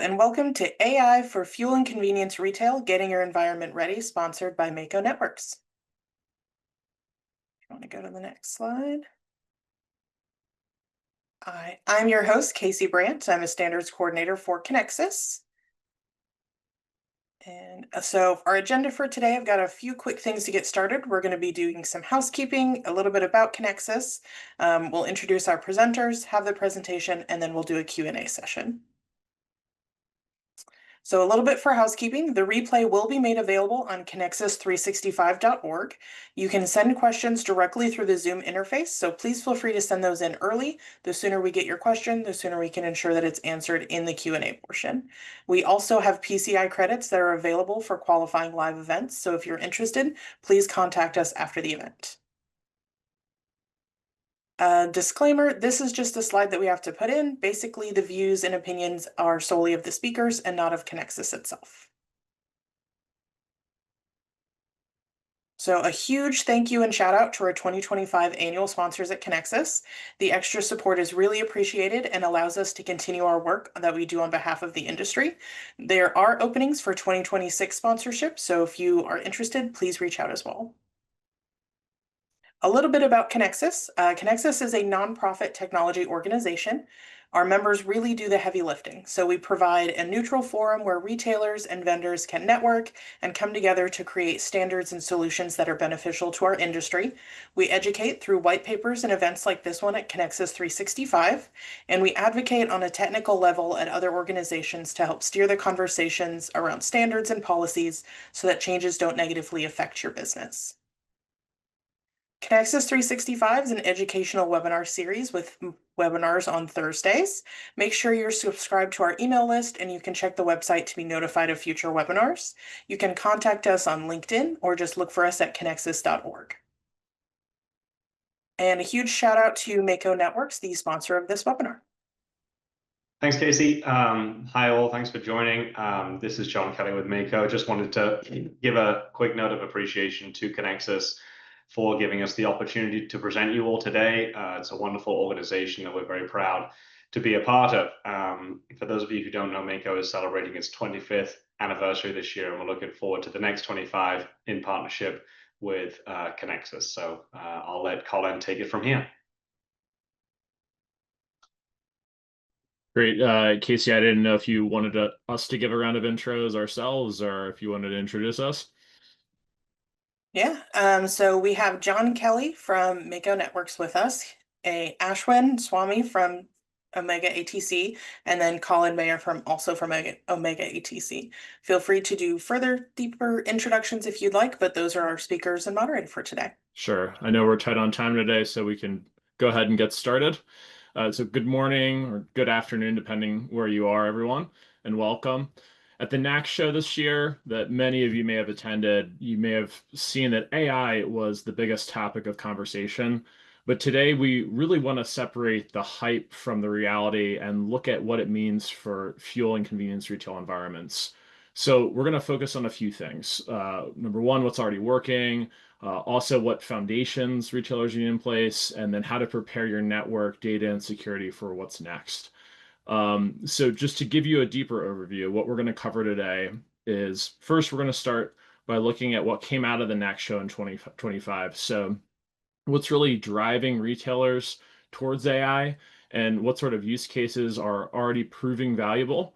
and welcome to AI for Fuel and Convenience Retail, Getting Your Environment Ready, sponsored by Mako Networks. I want to go to the next slide. I'm your host, Casey Brandt. I'm a standards coordinator for Conexxus. And so our agenda for today, I've got a few quick things to get started. We're going to be doing some housekeeping, a little bit about Conexxus. We'll introduce our presenters, have the presentation, and then we'll do a Q&A session. So a little bit for housekeeping, the replay will be made available on Conexxus365.org. You can send questions directly through the Zoom interface, so please feel free to send those in early. The sooner we get your question, the sooner we can ensure that it's answered in the Q&A portion. We also have PCI credits that are available for qualifying live events, so if you're interested, please contact us after the event. Disclaimer, this is just a slide that we have to put in. Basically, the views and opinions are solely of the speakers and not of Conexxus itself. So a huge thank you and shout out to our 2025 annual sponsors at Conexxus. The extra support is really appreciated and allows us to continue our work that we do on behalf of the industry. There are openings for 2026 sponsorship, so if you are interested, please reach out as well. A little bit about Conexxus. Conexxus is a nonprofit technology organization. Our members really do the heavy lifting. So we provide a neutral forum where retailers and vendors can network and come together to create standards and solutions that are beneficial to our industry. We educate through white papers and events like this one at Conexxus365, and we advocate on a technical level at other organizations to help steer the conversations around standards and policies so that changes don't negatively affect your business. Conexxus365 is an educational webinar series with webinars on Thursdays. Make sure you're subscribed to our email list and you can check the website to be notified of future webinars. You can contact us on LinkedIn or just look for us at conexxus.org. And a huge shout out to Mako Networks, the sponsor of this webinar. Thanks, Casey. Hi all, thanks for joining. This is Jon Kelly with Mako. Just wanted to give a quick note of appreciation to Conexxus for giving us the opportunity to present you all today. It's a wonderful organization that we're very proud to be a part of. For those of you who don't know, Mako is celebrating its 25th anniversary this year, and we're looking forward to the next 25 in partnership with Conexxus. So I'll let Colin take it from here. Great. Casey, I didn't know if you wanted us to give a round of intros ourselves or if you wanted to introduce us. Yeah, so we have Jon Kelly from Mako Networks with us, Ashwin, Swamy from Omega ATC, and then Colin Mayer also from Omega ATC. Feel free to do further, deeper introductions if you'd like, but those are our speakers and moderator for today. Sure. I know we're tight on time today, so we can go ahead and get started. So good morning or good afternoon, depending where you are, everyone, and welcome. At the NACS show this year that many of you may have attended, you may have seen that AI was the biggest topic of conversation. But today we really want to separate the hype from the reality and look at what it means for fuel and convenience retail environments. So we're going to focus on a few things. Number one, what's already working, also what foundations retailers need in place, and then how to prepare your network, data, and security for what's next. So just to give you a deeper overview, what we're going to cover today is first, we're going to start by looking at what came out of the NACS show in 2025. So what's really driving retailers towards AI and what sort of use cases are already proving valuable.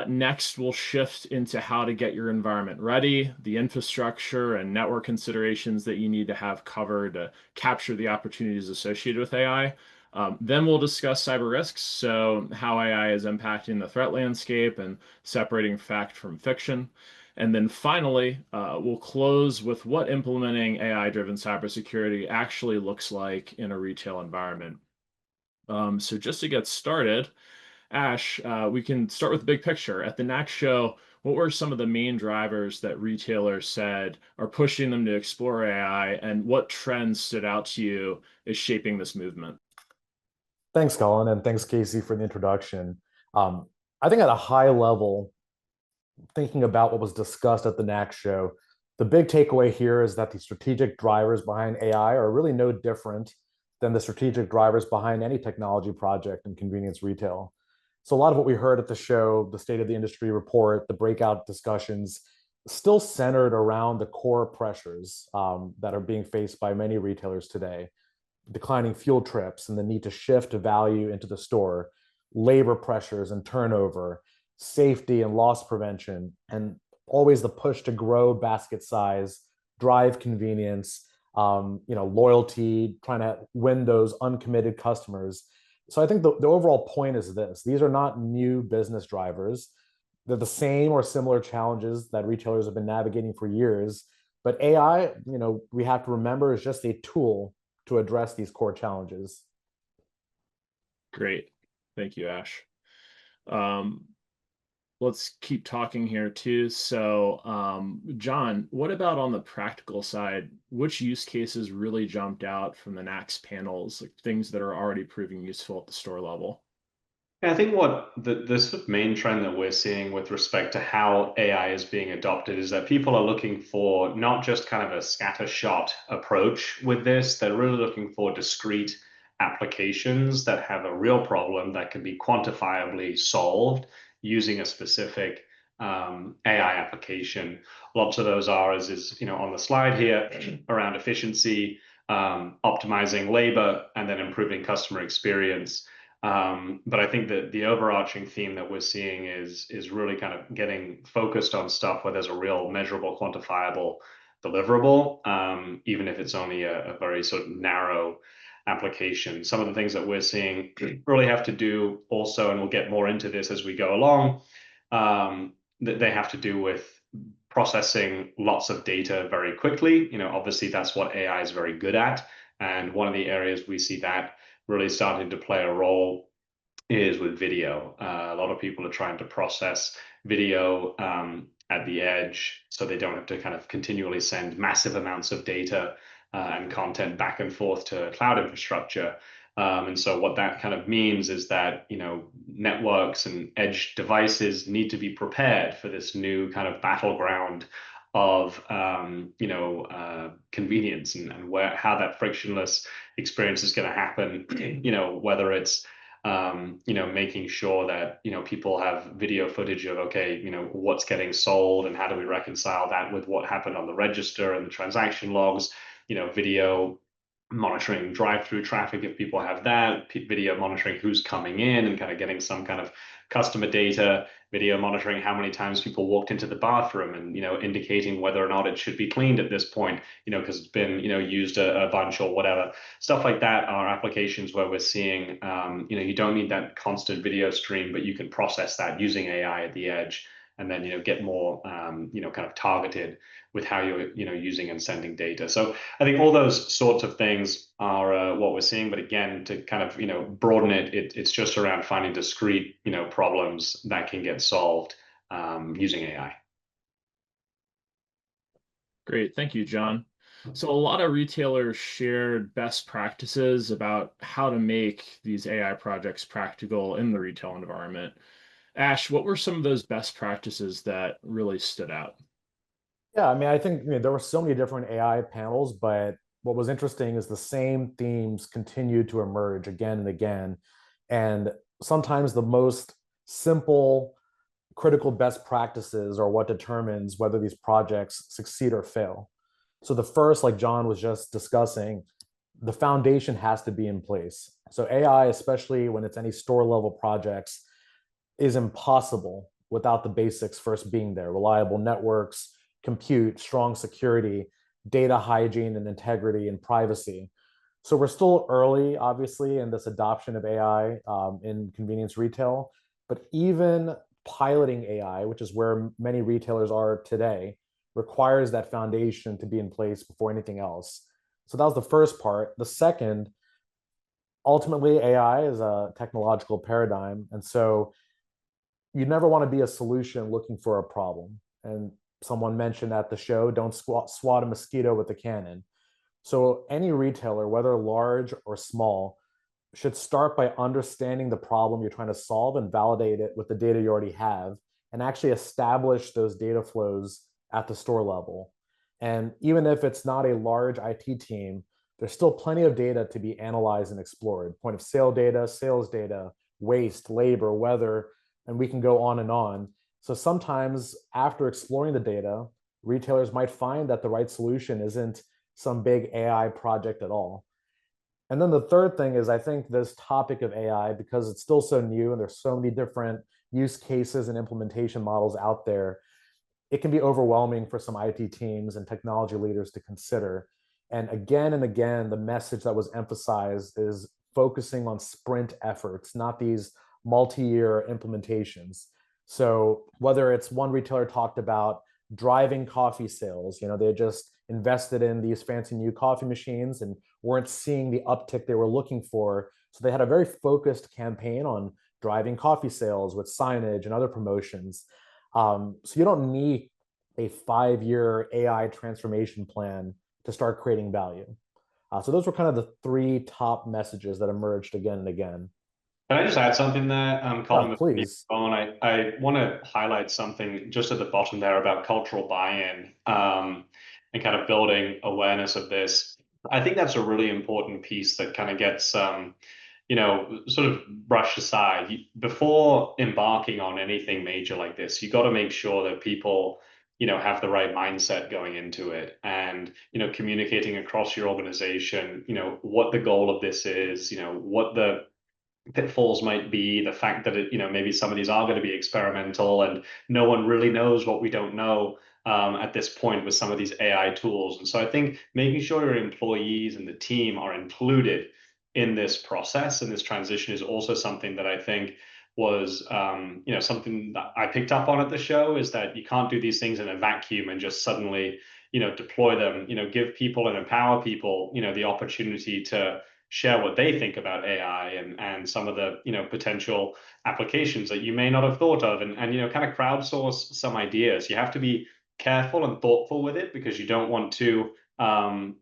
Next, we'll shift into how to get your environment ready, the infrastructure and network considerations that you need to have covered to capture the opportunities associated with AI. Then we'll discuss cyber risks, so how AI is impacting the threat landscape and separating fact from fiction. And then finally, we'll close with what implementing AI-driven cybersecurity actually looks like in a retail environment. So just to get started, Ash, we can start with the big picture. At the NACS show, what were some of the main drivers that retailers said are pushing them to explore AI, and what trends stood out to you as shaping this movement? Thanks, Colin, and thanks, Casey, for the introduction. I think at a high level, thinking about what was discussed at the NACS show, the big takeaway here is that the strategic drivers behind AI are really no different than the strategic drivers behind any technology project in convenience retail. So a lot of what we heard at the show, the state of the industry report, the breakout discussions, still centered around the core pressures that are being faced by many retailers today: declining fuel trips and the need to shift value into the store, labor pressures and turnover, safety and loss prevention, and always the push to grow basket size, drive convenience, loyalty, trying to win those uncommitted customers. So I think the overall point is this: these are not new business drivers. They're the same or similar challenges that retailers have been navigating for years. But AI, we have to remember, is just a tool to address these core challenges. Great. Thank you, Ash. Let's keep talking here too. So, Jon, what about on the practical side? Which use cases really jumped out from the NACS panels, like things that are already proving useful at the store level? Yeah, I think what the sort of main trend that we're seeing with respect to how AI is being adopted is that people are looking for not just kind of a scattershot approach with this, they're really looking for discrete applications that have a real problem that can be quantifiably solved using a specific AI application. Lots of those are, as is on the slide here, around efficiency, optimizing labor, and then improving customer experience. But I think that the overarching theme that we're seeing is really kind of getting focused on stuff where there's a real measurable, quantifiable deliverable, even if it's only a very sort of narrow application. Some of the things that we're seeing really have to do also, and we'll get more into this as we go along, that they have to do with processing lots of data very quickly. Obviously that's what AI is very good at. And one of the areas we see that really starting to play a role is with video. A lot of people are trying to process video at the edge so they don't have to kind of continually send massive amounts of data and content back and forth to cloud infrastructure. And so what that kind of means is that, networks and edge devices need to be prepared for this new kind of battleground of convenience and how that frictionless experience is going to happen. Whether it's making sure that people have video footage of what's getting sold and how do we reconcile that with what happened on the register and the transaction logs. Video monitoring drive-through traffic if people have that, video monitoring who's coming in and kind of getting some kind of customer data, video monitoring how many times people walked into the bathroom and indicating whether or not it should be cleaned at this point, because it's been used a bunch or whatever. Stuff like that are applications where we're seeing you don't need that constant video stream, but you can process that using AI at the edge and then get more kind of targeted with how you're using and sending data. So I think all those sorts of things are what we're seeing. But again, to kind of broaden it's just around finding discrete problems that can get solved using AI. Great, thank you, Jon. So a lot of retailers shared best practices about how to make these AI projects practical in the retail environment. Ash, what were some of those best practices that really stood out? Yeah, I mean, I think there were so many different AI panels, but what was interesting is the same themes continued to emerge again and again. And sometimes the most simple, critical best practices are what determines whether these projects succeed or fail. So the first, like Jon was just discussing, the foundation has to be in place. So AI, especially when it's any store level projects, is impossible without the basics first being there: reliable networks, compute, strong security, data hygiene and integrity, and privacy. So we're still early, obviously, in this adoption of AI in convenience retail, but even piloting AI, which is where many retailers are today, requires that foundation to be in place before anything else. So that was the first part. The second, ultimately, AI is a technological paradigm. And so you never want to be a solution looking for a problem. And someone mentioned at the show, don't swat a mosquito with a cannon. So any retailer, whether large or small, should start by understanding the problem you're trying to solve and validate it with the data you already have, and actually establish those data flows at the store level. And even if it's not a large IT team, there's still plenty of data to be analyzed and explored: point of sale data, sales data, waste, labor, weather, and we can go on and on. So sometimes after exploring the data, retailers might find that the right solution isn't some big AI project at all. And then the third thing is, I think this topic of AI, because it's still so new and there's so many different use cases and implementation models out there, it can be overwhelming for some IT teams and technology leaders to consider. And again, the message that was emphasized is focusing on sprint efforts, not these multi-year implementations. So whether it's one retailer talked about driving coffee sales, they just invested in these fancy new coffee machines and weren't seeing the uptick they were looking for. So they had a very focused campaign on driving coffee sales with signage and other promotions. So you don't need a 5-year AI transformation plan to start creating value. So those were kind of the 3 top messages that emerged again and again. Can I just add something there, Colin? Yeah, please. I want to highlight something just at the bottom there about cultural buy-in, and kind of building awareness of this. I think that's a really important piece that kind of gets sort of brushed aside. Before embarking on anything major like this, you got to make sure that people have the right mindset going into it, and communicating across your organization what the goal of this is, what the pitfalls might be, the fact that maybe some of these are going to be experimental and no one really knows what we don't know at this point with some of these AI tools. And so I think making sure your employees and the team are included in this process and this transition is also something that I think was something that I picked up on at the show, is that you can't do these things in a vacuum and just suddenly deploy them. Give people and empower people the opportunity to share what they think about AI and some of the potential applications that you may not have thought of, and kind of crowdsource some ideas. You have to be careful and thoughtful with it, because you don't want to kind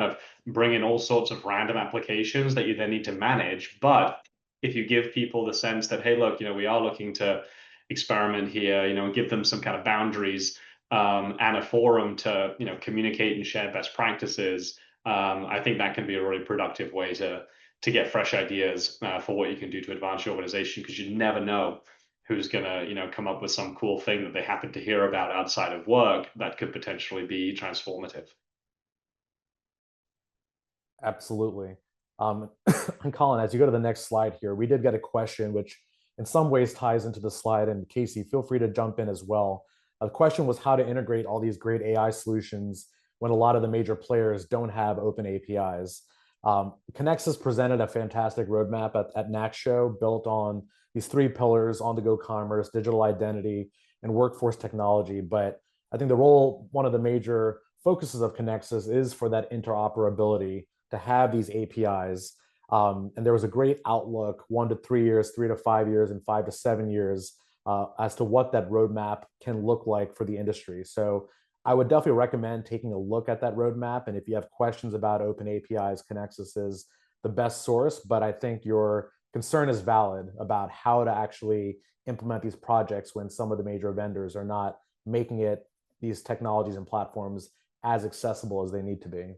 of bring in all sorts of random applications that you then need to manage. But if you give people the sense that, hey, look, we are looking to experiment here, and give them some kind of boundaries and a forum to communicate and share best practices, I think that can be a really productive way to get fresh ideas for what you can do to advance your organization, because you never know who's going to come up with some cool thing that they happen to hear about outside of work that could potentially be transformative. Absolutely. And Colin, as you go to the next slide here, we did get a question which in some ways ties into the slide, and Casey, feel free to jump in as well. The question was how to integrate all these great AI solutions when a lot of the major players don't have open APIs. Conexxus presented a fantastic roadmap at NACS Show built on these 3 pillars: on-the-go commerce, digital identity, and workforce technology. But I think one of the major focuses of Conexxus is for that interoperability, to have these APIs. And there was a great outlook, 1 to 3 years, 3 to 5 years, and 5 to 7 years as to what that roadmap can look like for the industry. So I would definitely recommend taking a look at that roadmap. And if you have questions about open APIs, Conexxus is the best source. But I think your concern is valid about how to actually implement these projects when some of the major vendors are not making these technologies and platforms as accessible as they need to be.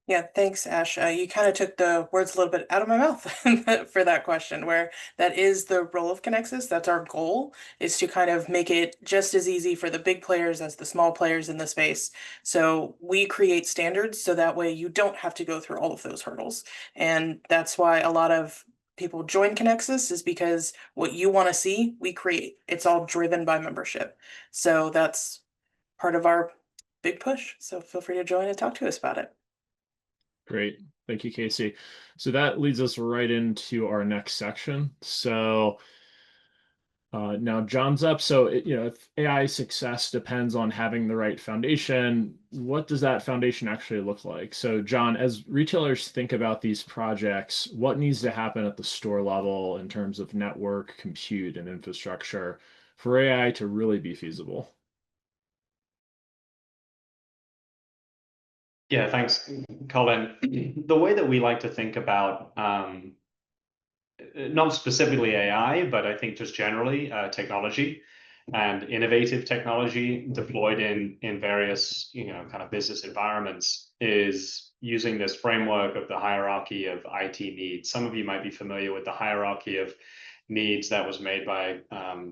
Yeah, thanks, Ash. You kind of took the words a little bit out of my mouth for that question, where that is the role of Conexxus. That's our goal, is to kind of make it just as easy for the big players as the small players in the space. So we create standards so that way you don't have to go through all of those hurdles. And that's why a lot of people join Conexxus, is because what you want to see, we create. It's all driven by membership. So that's part of our big push. So feel free to join and talk to us about it. Great. Thank you, Casey. So that leads us right into our next section. So now John's up. So, if AI success depends on having the right foundation, what does that foundation actually look like? So, John, as retailers think about these projects, what needs to happen at the store level in terms of network, compute, and infrastructure for AI to really be feasible? Yeah, thanks, Colin. The way that we like to think about, not specifically AI, but I think just generally technology, and innovative technology deployed in various, kind of business environments is using this framework of the hierarchy of IT needs. Some of you might be familiar with the hierarchy of needs that was made by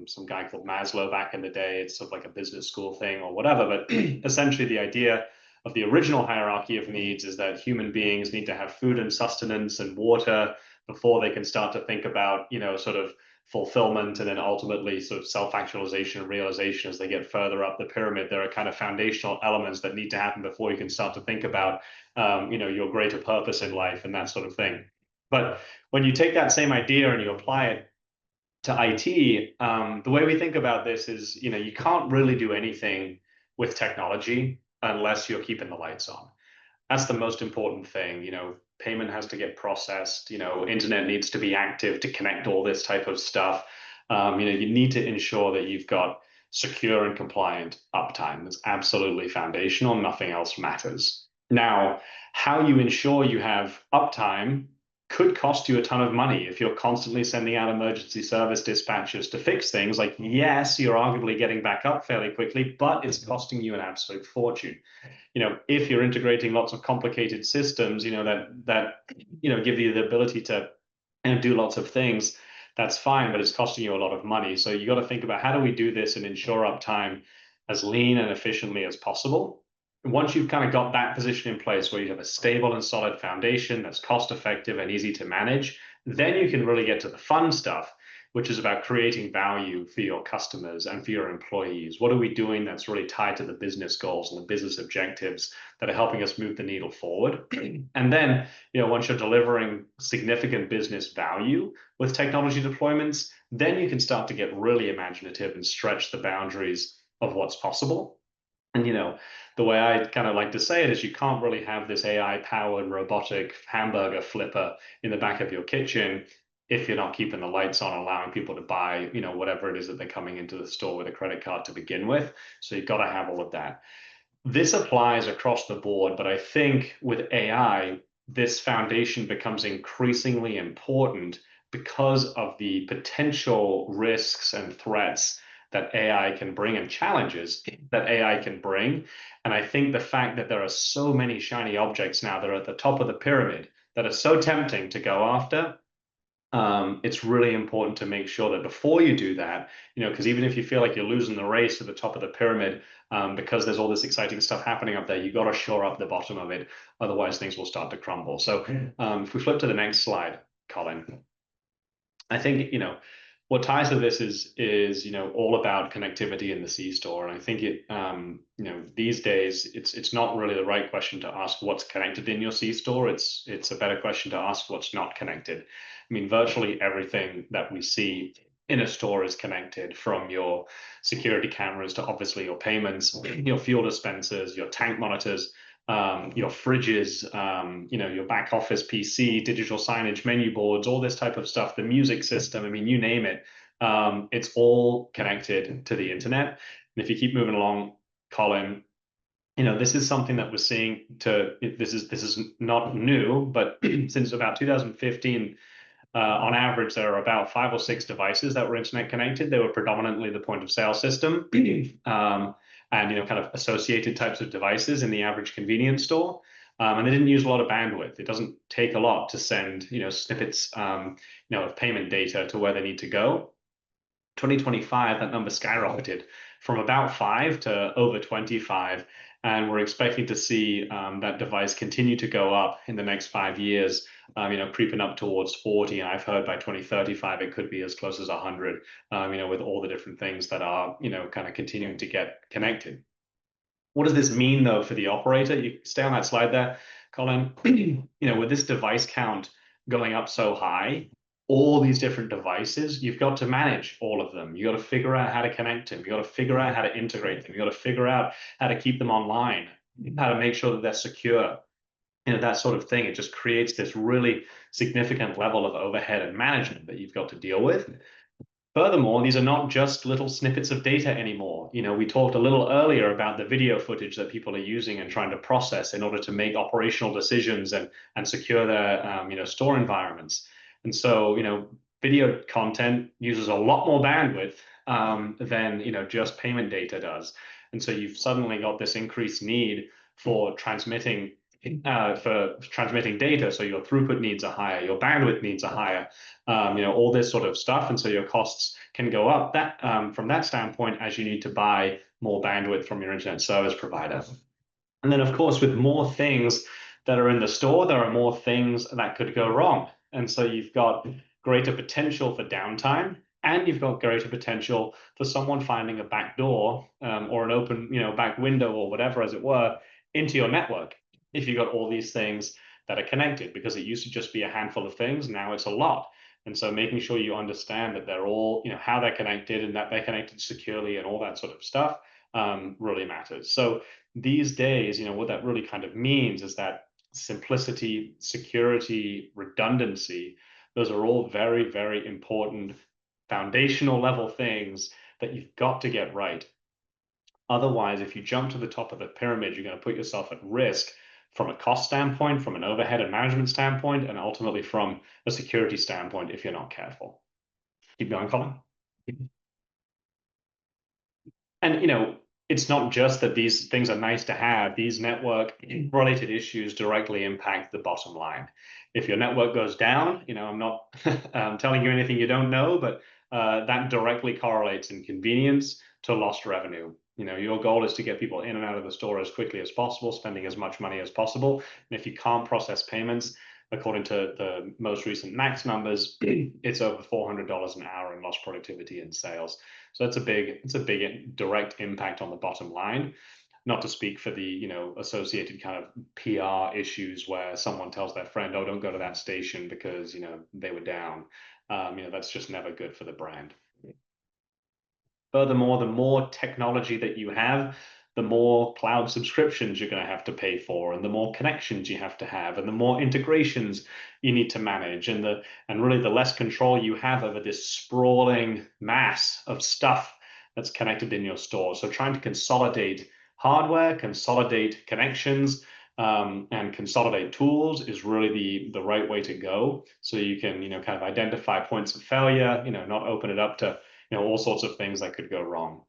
some guy called Maslow back in the day. It's sort of like a business school thing or whatever, but essentially the idea of the original hierarchy of needs is that human beings need to have food and sustenance and water before they can start to think about, sort of fulfillment and then ultimately sort of self-actualization and realization as they get further up the pyramid. There are kind of foundational elements that need to happen before you can start to think about, your greater purpose in life and that sort of thing. But when you take that same idea and you apply it to IT, the way we think about this is, you can't really do anything with technology unless you're keeping the lights on. That's the most important thing. Payment has to get processed, internet needs to be active to connect all this type of stuff. You need to ensure that you've got secure and compliant uptime. That's absolutely foundational. Nothing else matters. Now, how you ensure you have uptime could cost you a ton of money if you're constantly sending out emergency service dispatchers to fix things. Like, yes, you're arguably getting back up fairly quickly, but it's costing you an absolute fortune. If you're integrating lots of complicated systems, that give you the ability to do lots of things, that's fine, but it's costing you a lot of money. So you got to think about, how do we do this and ensure uptime as lean and efficiently as possible? Once you've kind of got that position in place where you have a stable and solid foundation that's cost effective and easy to manage, then you can really get to the fun stuff, which is about creating value for your customers and for your employees. What are we doing that's really tied to the business goals and the business objectives that are helping us move the needle forward? And then, once you're delivering significant business value with technology deployments, then you can start to get really imaginative and stretch the boundaries of what's possible. And, the way I kind of like to say it is, you can't really have this AI-powered robotic hamburger flipper in the back of your kitchen if you're not keeping the lights on, allowing people to buy, whatever it is that they're coming into the store with a credit card to begin with. So you've got to have all of that. This applies across the board, but I think with AI, this foundation becomes increasingly important because of the potential risks and threats that AI can bring and challenges that AI can bring. And I think the fact that there are so many shiny objects now that are at the top of the pyramid that are so tempting to go after, it's really important to make sure that before you do that, because even if you feel like you're losing the race to the top of the pyramid, because there's all this exciting stuff happening up there, you got to shore up the bottom of it. Otherwise, things will start to crumble. So if we flip to the next slide, Colin, I think, what ties to this is all about connectivity in the C-store. And I think these days it's not really the right question to ask what's connected in your C-store. It's a better question to ask what's not connected. I mean, virtually everything that we see in a store is connected, from your security cameras to obviously your payments, your fuel dispensers, your tank monitors, your fridges, your back office PC, digital signage, menu boards, all this type of stuff, the music system. I mean, you name it. It's all connected to the internet. And if you keep moving along, Colin, this is something that we're seeing. This is not new, but since about 2015. On average, there are about 5 or 6 devices that were internet connected. They were predominantly the point of sale system and kind of associated types of devices in the average convenience store. And they didn't use a lot of bandwidth. It doesn't take a lot to send snippets of payment data to where they need to go. 2025, that number skyrocketed from about 5 to over 25. And we're expecting to see that device continue to go up in the next 5 years, creeping up towards 40. And I've heard by 2035, it could be as close as 100, with all the different things that are, kind of continuing to get connected. What does this mean, though, for the operator? You stay on that slide there, Colin. With this device count going up so high, all these different devices, you've got to manage all of them. You got to figure out how to connect them. You got to figure out how to integrate them. You got to figure out how to keep them online, how to make sure that they're secure, that sort of thing. It just creates this really significant level of overhead and management that you've got to deal with. Furthermore, these are not just little snippets of data anymore. We talked a little earlier about the video footage that people are using and trying to process in order to make operational decisions and secure their store environments. And so, video content uses a lot more bandwidth than just payment data does. And so you've suddenly got this increased need for transmitting data. So your throughput needs are higher, your bandwidth needs are higher, all this sort of stuff. And so your costs can go up from that standpoint as you need to buy more bandwidth from your internet service provider. And then, of course, with more things that are in the store, there are more things that could go wrong. And so you've got greater potential for downtime, and you've got greater potential for someone finding a back door or an open, back window or whatever, as it were, into your network. If you've got all these things that are connected, because it used to just be a handful of things, now it's a lot. And so making sure you understand that they're all, how they're connected and that they're connected securely and all that sort of stuff really matters. So these days, what that really kind of means is that simplicity, security, redundancy, those are all very, very important foundational level things that you've got to get right. Otherwise, if you jump to the top of the pyramid, you're going to put yourself at risk from a cost standpoint, from an overhead and management standpoint, and ultimately from a security standpoint if you're not careful. Keep going, Colin. And, it's not just that these things are nice to have. These network-related issues directly impact the bottom line. If your network goes down, I'm not telling you anything you don't know, but that directly correlates in convenience to lost revenue. Your goal is to get people in and out of the store as quickly as possible, spending as much money as possible. And if you can't process payments, according to the most recent max numbers, it's over $400 an hour in lost productivity and sales. So it's a big direct impact on the bottom line. Not to speak for the associated kind of PR issues where someone tells their friend, "Oh, don't go to that station because they were down." That's just never good for the brand. Furthermore, the more technology that you have, the more cloud subscriptions you're going to have to pay for, and the more connections you have to have, and the more integrations you need to manage, and really the less control you have over this sprawling mass of stuff that's connected in your store. So trying to consolidate hardware, consolidate connections, and consolidate tools is really the right way to go. So you can kind of identify points of failure, not open it up to all sorts of things that could go wrong.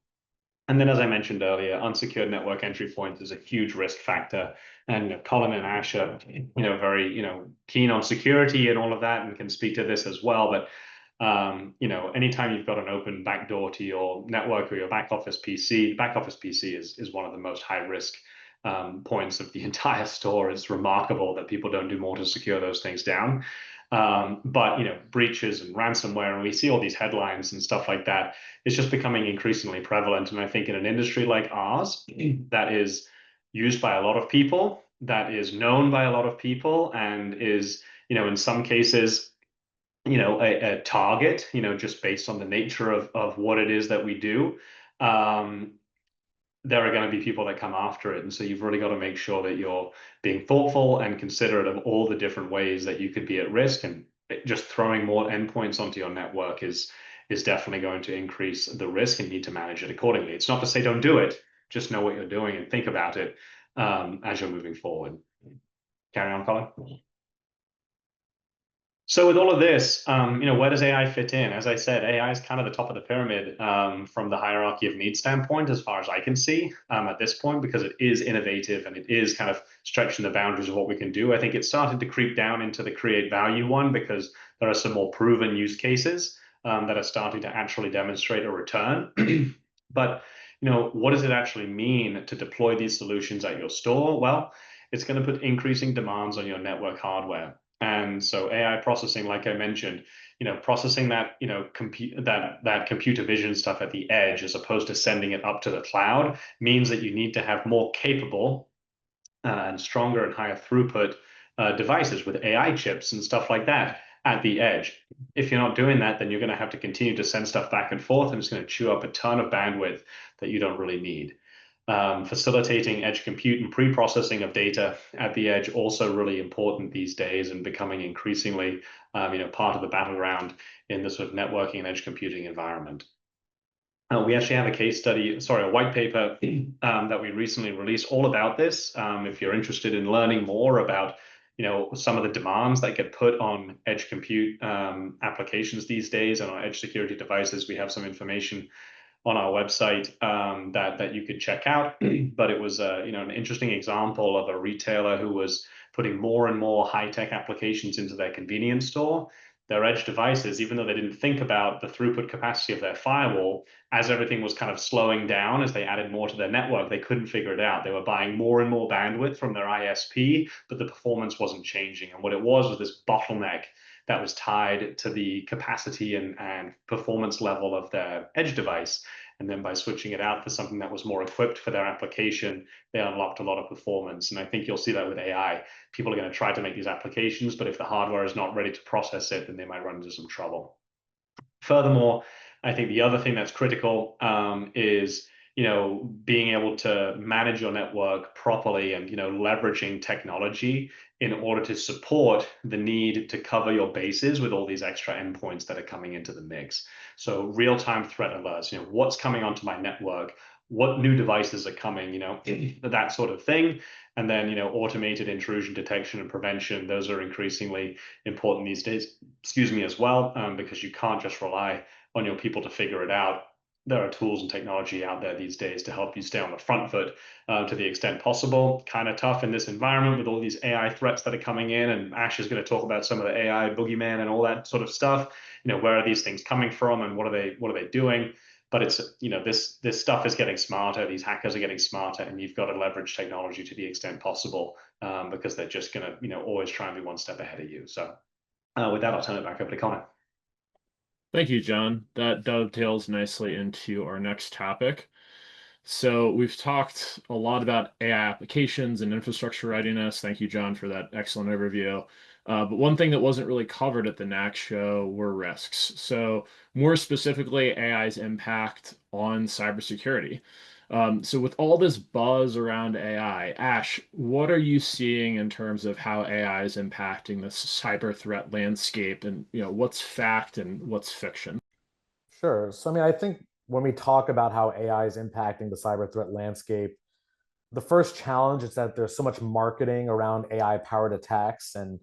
And then, as I mentioned earlier, unsecured network entry points is a huge risk factor. And Colin and Ash are, very, keen on security and all of that, and can speak to this as well. But, anytime you've got an open backdoor to your network or your back office PC is one of the most high risk points of the entire store. It's remarkable that people don't do more to secure those things down. But breaches and ransomware, and we see all these headlines and stuff like that, it's just becoming increasingly prevalent. And I think in an industry like ours, that is used by a lot of people, that is known by a lot of people, and is in some cases a target, just based on the nature of what it is that we do. There are going to be people that come after it. And so you've really got to make sure that you're being thoughtful and considerate of all the different ways that you could be at risk. And just throwing more endpoints onto your network is definitely going to increase the risk, and you need to manage it accordingly. It's not to say don't do it, just know what you're doing and think about it as you're moving forward. Carry on, Colin. So with all of this, where does AI fit in? As I said, AI is kind of the top of the pyramid from the hierarchy of needs standpoint, as far as I can see at this point, because it is innovative and it is kind of stretching the boundaries of what we can do. I think it's started to creep down into the create value one, because there are some more proven use cases that are starting to actually demonstrate a return. But what does it actually mean to deploy these solutions at your store? Well, it's going to put increasing demands on your network hardware. And so AI processing, like I mentioned, processing that, that computer vision stuff at the edge, as opposed to sending it up to the cloud, means that you need to have more capable and stronger and higher throughput devices with AI chips and stuff like that at the edge. If you're not doing that, then you're going to have to continue to send stuff back and forth, and it's going to chew up a ton of bandwidth that you don't really need. Facilitating edge compute and pre-processing of data at the edge, also really important these days, and becoming increasingly part of the battleground in the sort of networking and edge computing environment. We actually have a white paper that we recently released all about this. If you're interested in learning more about some of the demands that get put on edge compute applications these days and on edge security devices. We have some information on our website that you could check out. But it was an interesting example of a retailer who was putting more and more high-tech applications into their convenience store. Their edge devices, even though they didn't think about the throughput capacity of their firewall, as everything was kind of slowing down, as they added more to their network, they couldn't figure it out. They were buying more and more bandwidth from their ISP, but the performance wasn't changing. And what it was this bottleneck that was tied to the capacity and performance level of their edge device. And then by switching it out for something that was more equipped for their application, they unlocked a lot of performance. And I think you'll see that with AI. People are going to try to make these applications, but if the hardware is not ready to process it, then they might run into some trouble. Furthermore, I think the other thing that's critical is being able to manage your network properly and leveraging technology in order to support the need to cover your bases with all these extra endpoints that are coming into the mix. So real-time threat alerts, what's coming onto my network, what new devices are coming, that sort of thing. And then, automated intrusion detection and prevention, those are increasingly important these days, as well, because you can't just rely on your people to figure it out. There are tools and technology out there these days to help you stay on the front foot to the extent possible. Kind of tough in this environment with all these AI threats that are coming in, and Ash is going to talk about some of the AI boogeyman and all that sort of stuff. Where are these things coming from and what are they doing? But it's this stuff is getting smarter. These hackers are getting smarter, and you've got to leverage technology to the extent possible because they're just going to always try and be one step ahead of you. So with that, I'll turn it back over to Connor. Thank you, John. That dovetails nicely into our next topic. So we've talked a lot about AI applications and infrastructure readiness. Thank you, John, for that excellent overview. But one thing that wasn't really covered at the NAC show were risks. So more specifically, AI's impact on cybersecurity. So with all this buzz around AI, Ash, what are you seeing in terms of how AI is impacting the cyber threat landscape, and what's fact and what's fiction? Sure. So, I think when we talk about how AI is impacting the cyber threat landscape, the first challenge is that there's so much marketing around AI-powered attacks. And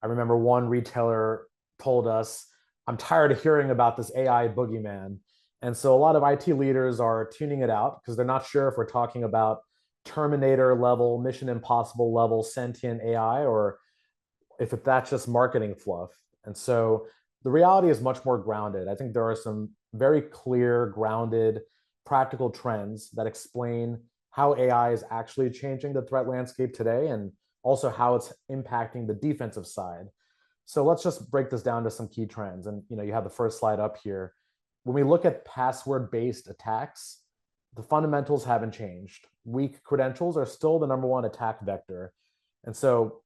I remember one retailer told us, "I'm tired of hearing about this AI boogeyman." And so a lot of IT leaders are tuning it out because they're not sure if we're talking about Terminator level, Mission Impossible level sentient AI, or if that's just marketing fluff. And so the reality is much more grounded. I think there are some very clear, grounded, practical trends that explain how AI is actually changing the threat landscape today and also how it's impacting the defensive side. So let's just break this down to some key trends. And you have the first slide up here. When we look at password-based attacks, the fundamentals haven't changed. Weak credentials are still the #1 attack vector. And so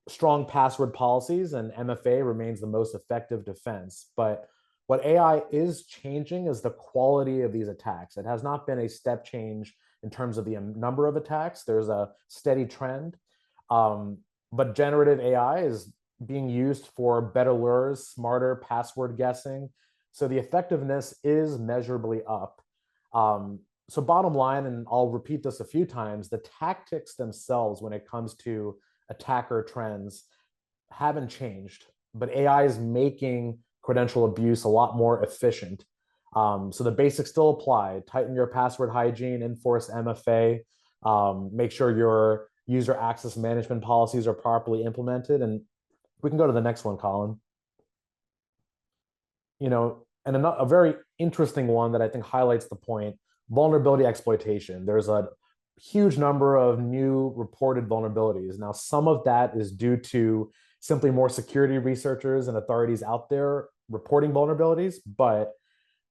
strong password policies and MFA remains the most effective defense. But what AI is changing is the quality of these attacks. It has not been a step change in terms of the number of attacks. There's a steady trend. But generative AI is being used for better lures, smarter password guessing. So the effectiveness is measurably up. So bottom line, and I'll repeat this a few times, the tactics themselves when it comes to attacker trends haven't changed, but AI is making credential abuse a lot more efficient. So the basics still apply. Tighten your password hygiene, enforce MFA, make sure your user access management policies are properly implemented. And we can go to the next one, Colin. And a very interesting one that I think highlights the point, vulnerability exploitation. There's a huge number of new reported vulnerabilities. Now, some of that is due to simply more security researchers and authorities out there reporting vulnerabilities, but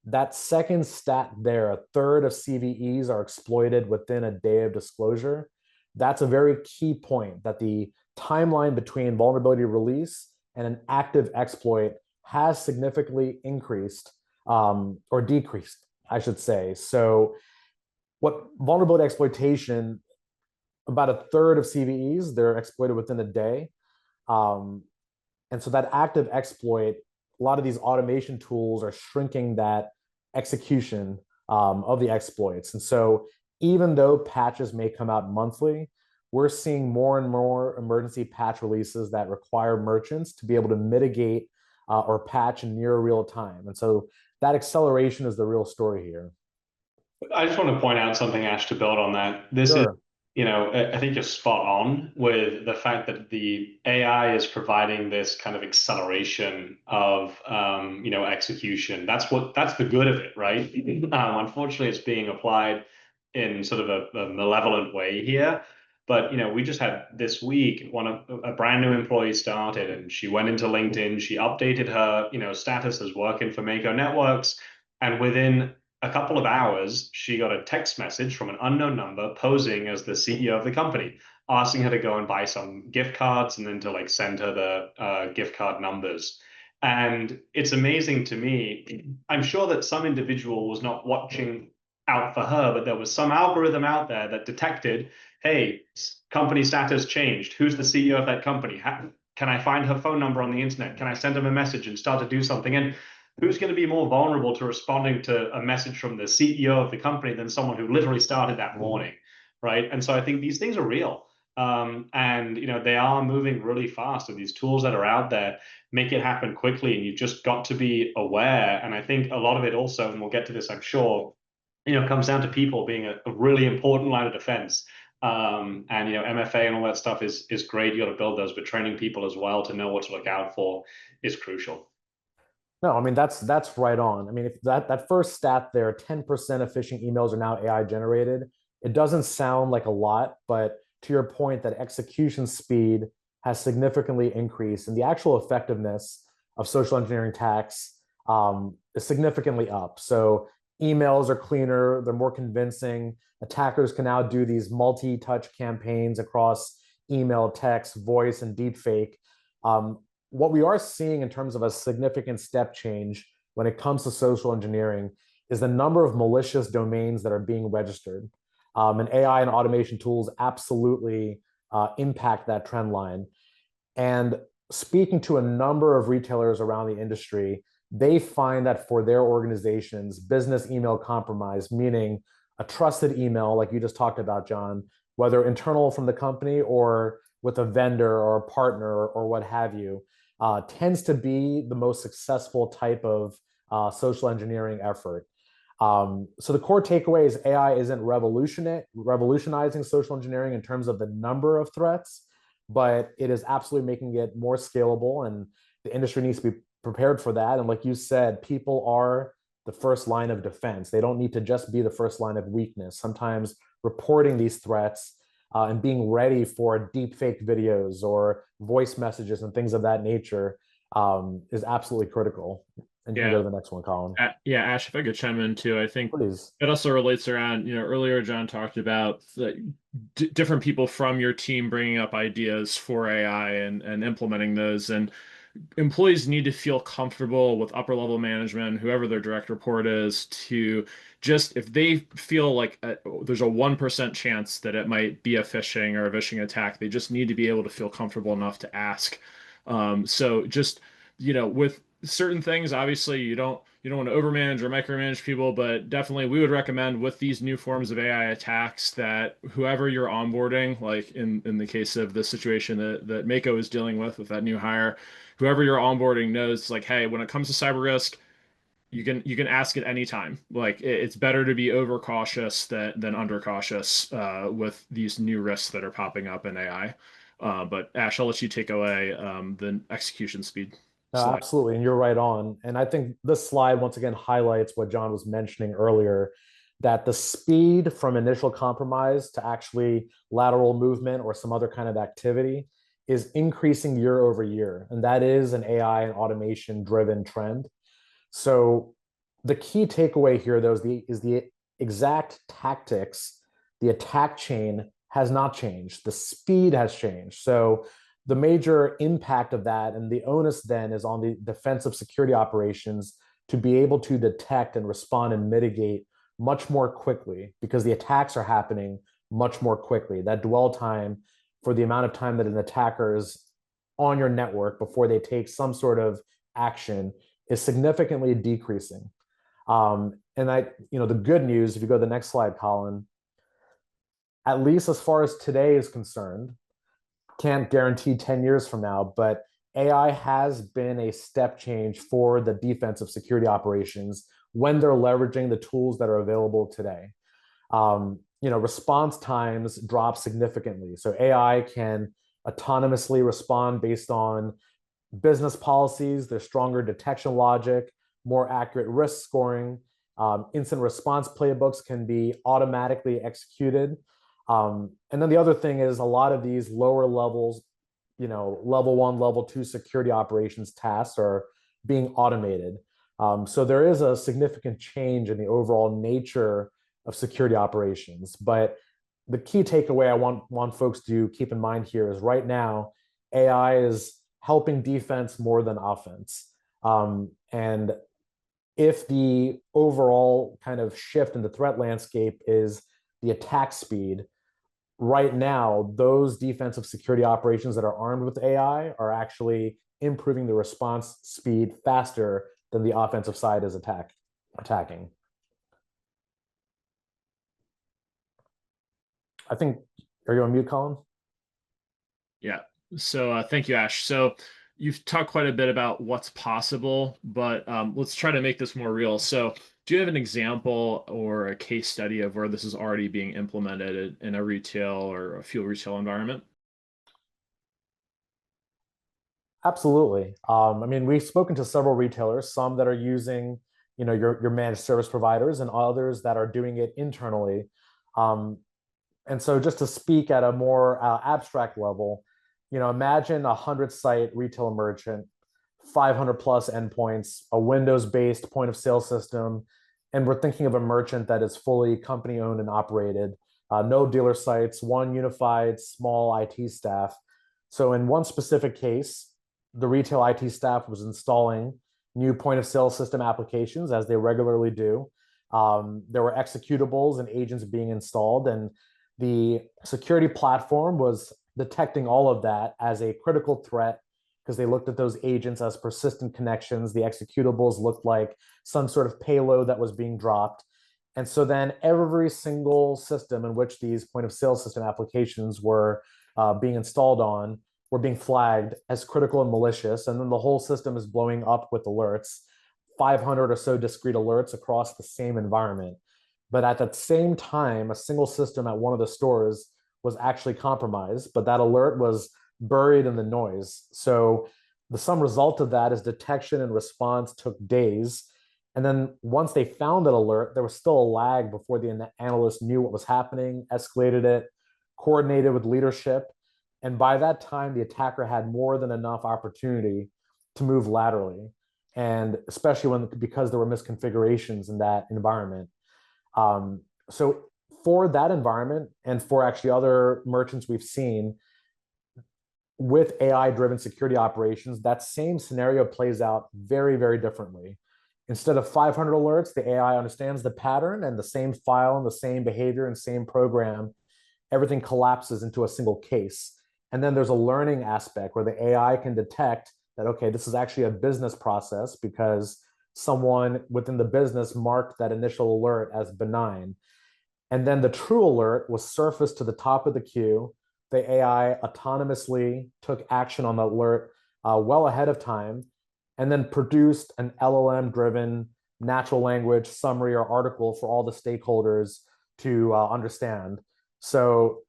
that second stat there, a third of CVEs are exploited within a day of disclosure. That's a very key point, that the timeline between vulnerability release and an active exploit has significantly increased or decreased, I should say. So what vulnerability exploitation, about a third of CVEs, they're exploited within a day. And so that active exploit, a lot of these automation tools are shrinking that execution of the exploits. And so even though patches may come out monthly, we're seeing more and more emergency patch releases that require merchants to be able to mitigate or patch in near real time. And so that acceleration is the real story here. I just want to point out something, Ash, to build on that. This is, Sure. I think you're spot on with the fact that the AI is providing this kind of acceleration of, execution. That's the good of it, right? Unfortunately, it's being applied in sort of a malevolent way here. But, we just had this week, a brand new employee started, and she went into LinkedIn, she updated her, status as working for Mako Networks, and within a couple of hours, she got a text message from an unknown number posing as the CEO of the company, asking her to go and buy some gift cards and then to like send her the gift card numbers. And it's amazing to me. I'm sure that some individual was not watching out for her, but there was some algorithm out there that detected, hey, company status changed. Who's the CEO of that company? Can I find her phone number on the internet? Can I send them a message and start to do something? And who's going to be more vulnerable to responding to a message from the CEO of the company than someone who literally started that morning, right? And so I think these things are real. And they are moving really fast, and these tools that are out there make it happen quickly, and you've just got to be aware. And I think a lot of it also, and we'll get to this, I'm sure, comes down to people being a really important line of defense. And MFA and all that stuff is great. You got to build those, but training people as well to know what to look out for is crucial. No, I mean, that's right on. I mean, if that first stat there, 10% of phishing emails are now AI generated. It doesn't sound like a lot, but to your point, that execution speed has significantly increased, and the actual effectiveness of social engineering attacks is significantly up. So emails are cleaner, they're more convincing. Attackers can now do these multi-touch campaigns across email, text, voice, and deepfake. What we are seeing in terms of a significant step change when it comes to social engineering is the number of malicious domains that are being registered. And AI and automation tools absolutely impact that trend line. And speaking to a number of retailers around the industry, they find that for their organizations, business email compromise, meaning a trusted email, like you just talked about, John, whether internal from the company or with a vendor or a partner or what have you, tends to be the most successful type of social engineering effort. So the core takeaway is AI isn't revolutionizing social engineering in terms of the number of threats, but it is absolutely making it more scalable, and the industry needs to be prepared for that. And like you said, people are the first line of defense. They don't need to just be the first line of weakness. Sometimes reporting these threats and being ready for deep fake videos or voice messages and things of that nature is absolutely critical. And you can go to the next one, Colin. Yeah, Ash, if I could chime in too, I think Please. it also relates around, earlier John talked about different people from your team bringing up ideas for AI and implementing those. And employees need to feel comfortable with upper level management, whoever their direct report is, to just, if they feel like there's a 1% chance that it might be a phishing or a phishing attack, they just need to be able to feel comfortable enough to ask. So just, with certain things, obviously you don't want to overmanage or micromanage people, but definitely we would recommend with these new forms of AI attacks that whoever you're onboarding, like in the case of the situation that Mako is dealing with that new hire, whoever you're onboarding knows, like, hey, when it comes to cyber risk, you can ask at any time. Like it's better to be overcautious than undercautious with these new risks that are popping up in AI. But Ash, I'll let you take away the execution speed slide. Absolutely, and you're right on. And I think this slide once again highlights what John was mentioning earlier, that the speed from initial compromise to actually lateral movement or some other kind of activity is increasing year over year. And that is an AI and automation driven trend. So the key takeaway here, though, is the exact tactics, the attack chain has not changed. The speed has changed. So the major impact of that and the onus then is on the defensive security operations to be able to detect and respond and mitigate much more quickly, because the attacks are happening much more quickly. That dwell time for the amount of time that an attacker is on your network before they take some sort of action is significantly decreasing. And the good news, if you go to the next slide, Colin, at least as far as today is concerned, can't guarantee 10 years from now, but AI has been a step change for the defensive security operations when they're leveraging the tools that are available today. Response times drop significantly. So AI can autonomously respond based on business policies, there's stronger detection logic, more accurate risk scoring. Incident response playbooks can be automatically executed. And then the other thing is a lot of these lower levels, level 1, level 2 security operations tasks are being automated. So there is a significant change in the overall nature of security operations. But the key takeaway I want folks to keep in mind here is right now, AI is helping defense more than offense. And if the overall kind of shift in the threat landscape is the attack speed, right now, those defensive security operations that are armed with AI are actually improving the response speed faster than the offensive side is attacking. I think, are you on mute, Colin? Yeah. So thank you, Ash. So you've talked quite a bit about what's possible, but let's try to make this more real. So do you have an example or a case study of where this is already being implemented in a retail or a fuel retail environment? Absolutely. We've spoken to several retailers, some that are using, your managed service providers, and others that are doing it internally. And so just to speak at a more abstract level, imagine a 100-site retail merchant, 500 plus endpoints, a Windows-based point of sale system, and we're thinking of a merchant that is fully company owned and operated, no dealer sites, one unified small IT staff. So in one specific case, the retail IT staff was installing new point of sale system applications as they regularly do. There were executables and agents being installed, and the security platform was detecting all of that as a critical threat because they looked at those agents as persistent connections. The executables looked like some sort of payload that was being dropped. And so then every single system in which these point of sale system applications were being installed on were being flagged as critical and malicious. And then the whole system is blowing up with alerts, 500 or so discrete alerts across the same environment. But at that same time, a single system at one of the stores was actually compromised, but that alert was buried in the noise. So the sum result of that is detection and response took days. And then once they found that alert, there was still a lag before the analyst knew what was happening, escalated it, coordinated with leadership. And by that time, the attacker had more than enough opportunity to move laterally. And especially because there were misconfigurations in that environment. So for that environment and for actually other merchants we've seen with AI-driven security operations, that same scenario plays out very, very differently. Instead of 500 alerts, the AI understands the pattern and the same file and the same behavior and same program. Everything collapses into a single case. And then there's a learning aspect where the AI can detect that, okay, this is actually a business process because someone within the business marked that initial alert as benign. And then the true alert was surfaced to the top of the queue. The AI autonomously took action on the alert well ahead of time, and then produced an LLM-driven natural language summary or article for all the stakeholders to understand. So,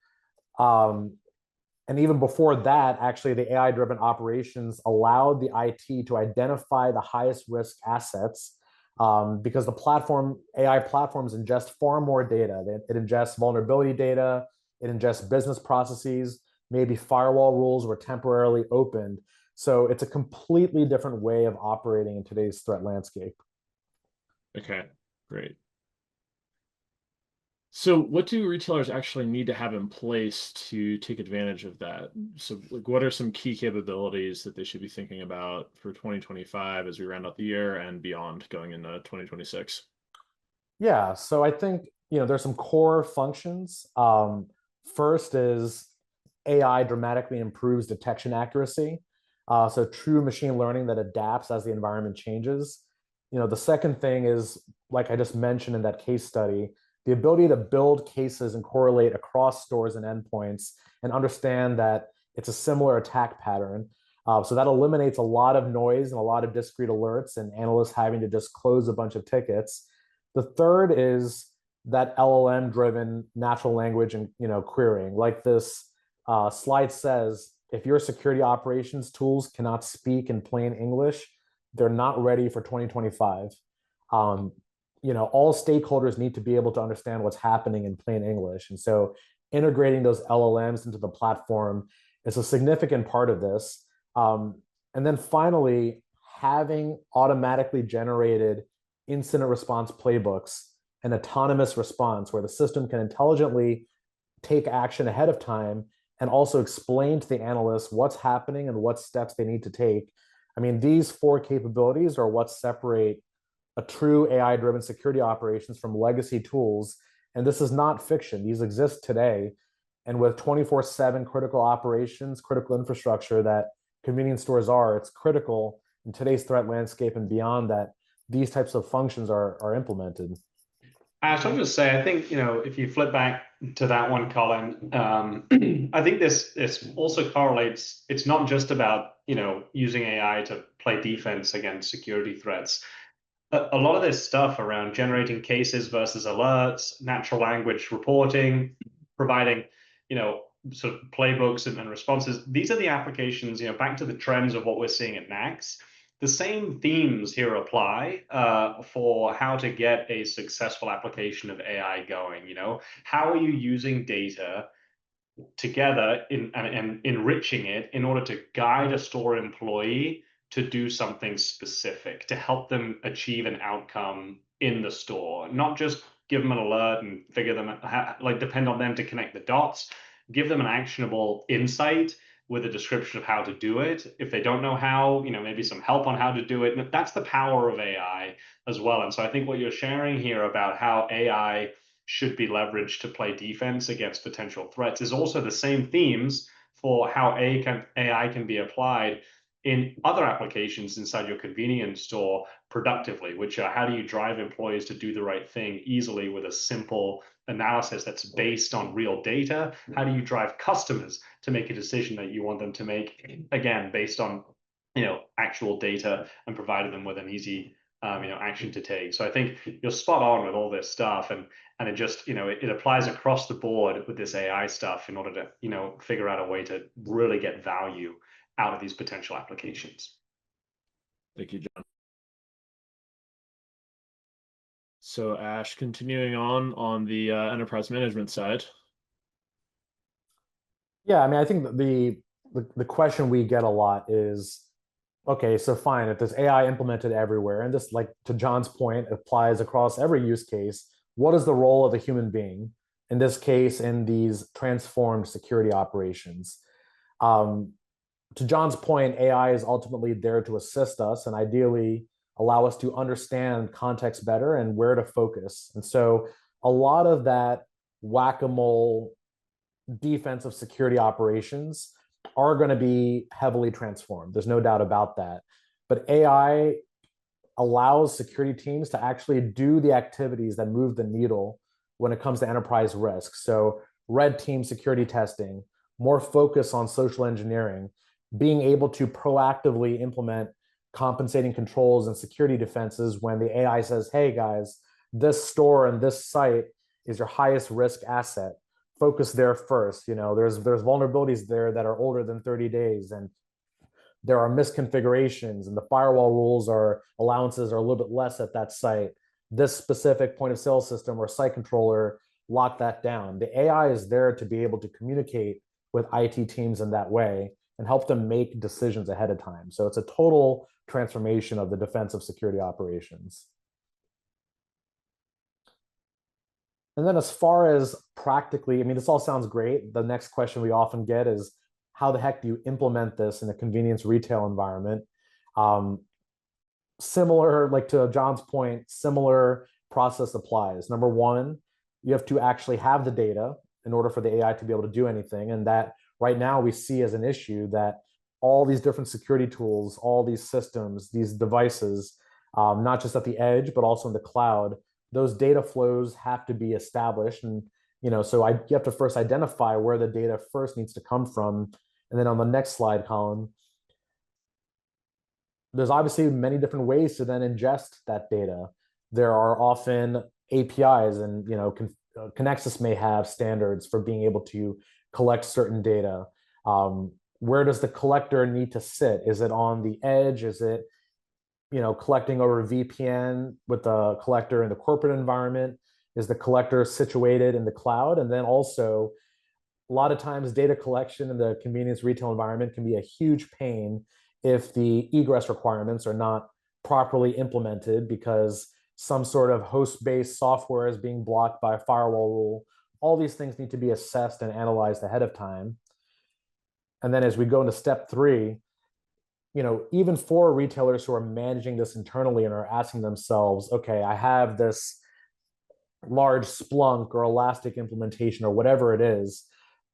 and even before that, actually, the AI-driven operations allowed the IT to identify the highest risk assets because the AI platforms ingest far more data. It ingests vulnerability data, it ingests business processes, maybe firewall rules were temporarily opened. So it's a completely different way of operating in today's threat landscape. Okay, great. So what do retailers actually need to have in place to take advantage of that? So what are some key capabilities that they should be thinking about for 2025 as we round out the year and beyond going into 2026? Yeah, so I think, there's some core functions. First is AI dramatically improves detection accuracy. So true machine learning that adapts as the environment changes. The second thing is, like I just mentioned in that case study, the ability to build cases and correlate across stores and endpoints and understand that it's a similar attack pattern. So that eliminates a lot of noise and a lot of discrete alerts and analysts having to just close a bunch of tickets. The third is that LLM driven natural language and querying. Like this slide says, if your security operations tools cannot speak in plain English, they're not ready for 2025. All stakeholders need to be able to understand what's happening in plain English. And so integrating those LLMs into the platform is a significant part of this. And then finally, having automatically generated incident response playbooks and autonomous response where the system can intelligently take action ahead of time and also explain to the analysts what's happening and what steps they need to take. I mean, these 4 capabilities are what separate a true AI-driven security operations from legacy tools. And this is not fiction. These exist today. And with 24/7 critical operations, critical infrastructure that convenience stores are, it's critical in today's threat landscape and beyond that these types of functions are implemented. Ash, I'll just say, I think, if you flip back to that one, Colin, I think this also correlates. It's not just about, using AI to play defense against security threats. A lot of this stuff around generating cases versus alerts, natural language reporting, providing, sort of playbooks and responses. These are the applications, back to the trends of what we're seeing at NACS. The same themes here apply for how to get a successful application of AI going. How are you using data together and enriching it in order to guide a store employee to do something specific, to help them achieve an outcome in the store, not just give them an alert and figure them out, depend on them to connect the dots, give them an actionable insight with a description of how to do it. If they don't know how, maybe some help on how to do it. That's the power of AI as well. And so I think what you're sharing here about how AI should be leveraged to play defense against potential threats is also the same themes for how AI can be applied in other applications inside your convenience store productively, which are how do you drive employees to do the right thing easily with a simple analysis that's based on real data? How do you drive customers to make a decision that you want them to make, again, based on actual data and providing them with an easy action to take? So I think you're spot on with all this stuff, and it just it applies across the board with this AI stuff in order to figure out a way to really get value out of these potential applications. Thank you, John. So Ash, continuing on the enterprise management side. Yeah, I mean, I think the question we get a lot is, okay, so fine, if there's AI implemented everywhere, and this, like to John's point, applies across every use case, what is the role of a human being, in this case, in these transformed security operations? To John's point, AI is ultimately there to assist us and ideally allow us to understand context better and where to focus. And so a lot of that whack-a-mole defensive security operations are going to be heavily transformed. There's no doubt about that. But AI allows security teams to actually do the activities that move the needle when it comes to enterprise risk. So red team security testing, more focus on social engineering, being able to proactively implement compensating controls and security defenses when the AI says, hey guys, this store and this site is your highest risk asset. Focus there first. There's vulnerabilities there that are older than 30 days, and there are misconfigurations, and the firewall rules or allowances are a little bit less at that site. This specific point of sale system or site controller, lock that down. The AI is there to be able to communicate with IT teams in that way and help them make decisions ahead of time. So it's a total transformation of the defensive security operations. And then as far as practically, I mean, this all sounds great. The next question we often get is, how the heck do you implement this in a convenience retail environment? Similar, like to John's point, similar process applies. Number one, you have to actually have the data in order for the AI to be able to do anything. And that right now we see as an issue that all these different security tools, all these systems, these devices, not just at the edge, but also in the cloud, those data flows have to be established. And, so you have to first identify where the data first needs to come from. And then on the next slide, Colin, there's obviously many different ways to then ingest that data. There are often APIs, and Conexxus may have standards for being able to collect certain data. Where does the collector need to sit? Is it on the edge? Is it collecting over VPN with the collector in the corporate environment? Is the collector situated in the cloud? And then also, a lot of times data collection in the convenience retail environment can be a huge pain if the egress requirements are not properly implemented because some sort of host-based software is being blocked by a firewall rule. All these things need to be assessed and analyzed ahead of time. And then as we go into step 3, even for retailers who are managing this internally and are asking themselves, okay, I have this large Splunk or Elastic implementation or whatever it is,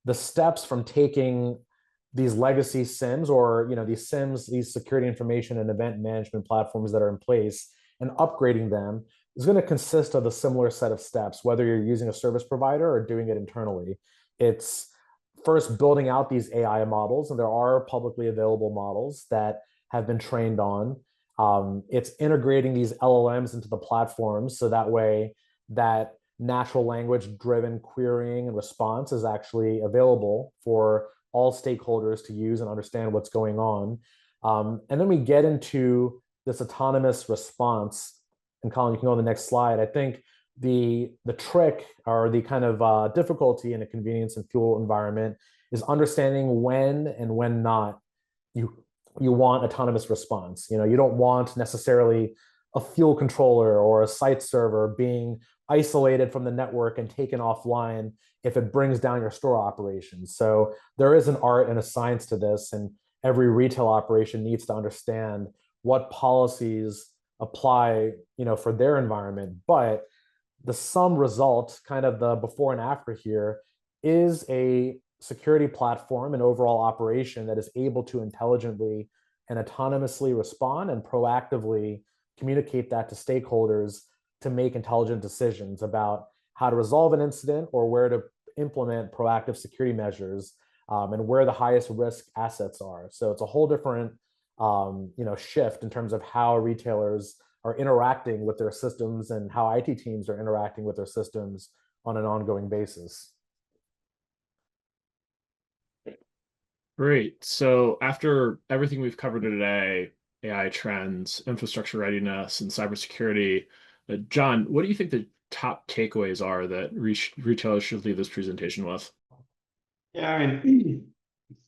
the steps from taking these legacy SIMs or these SIMs, these security information and event management platforms that are in place, and upgrading them is going to consist of a similar set of steps, whether you're using a service provider or doing it internally. It's first building out these AI models, and there are publicly available models that have been trained on. It's integrating these LLMs into the platforms so that way that natural language driven querying and response is actually available for all stakeholders to use and understand what's going on. And then we get into this autonomous response. And Colin, you can go on the next slide. I think the trick or the kind of difficulty in a convenience and fuel environment is understanding when and when not you want autonomous response. You don't want necessarily a fuel controller or a site server being isolated from the network and taken offline if it brings down your store operations. So there is an art and a science to this, and every retail operation needs to understand what policies apply, for their environment. But the sum result, kind of the before and after here, is a security platform and overall operation that is able to intelligently and autonomously respond and proactively communicate that to stakeholders to make intelligent decisions about how to resolve an incident or where to implement proactive security measures, and where the highest risk assets are. So it's a whole different shift in terms of how retailers are interacting with their systems and how IT teams are interacting with their systems on an ongoing basis. Great. So after everything we've covered today, AI trends, infrastructure readiness, and cybersecurity, Jon, what do you think the top takeaways are that retailers should leave this presentation with? Yeah, I mean,